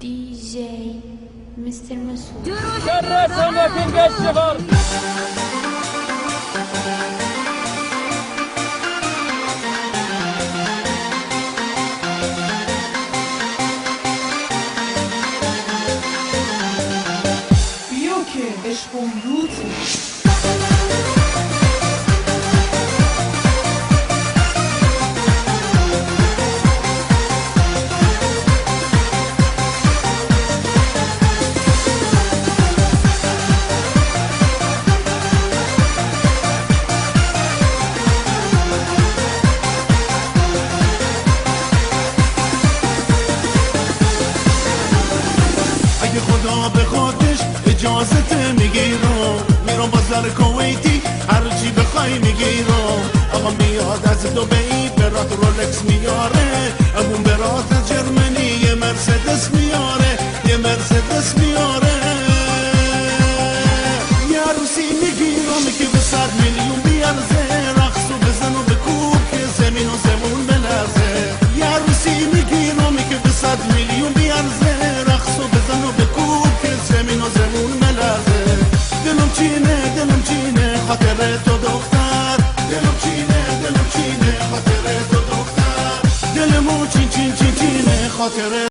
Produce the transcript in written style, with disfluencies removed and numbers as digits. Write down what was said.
DJ Mr. Masoud. شرفتنا في الجبر. بیا که عشقم روته خدا به خودش اجازت میگیرم میرم بازار کویتی هرچی بخوای میگیرم آقا میاد از دبی برات رولکس میاره ابون برات از جرمنی یه مرسدس میاره یه مرسدس میاره یه عروسی میگیرم که به 100 میلیون بیارزه رقص و بزن و بکوب که زمین و زمون بلرزه یه عروسی میگیرم که به 100 میلیون بیارزه رقص و بزن و بکوب که زمین و زمون بلرزه دلم چینه خاطر تو دختر دلم چینه خاطر تو دختر دلمو چینه خاطر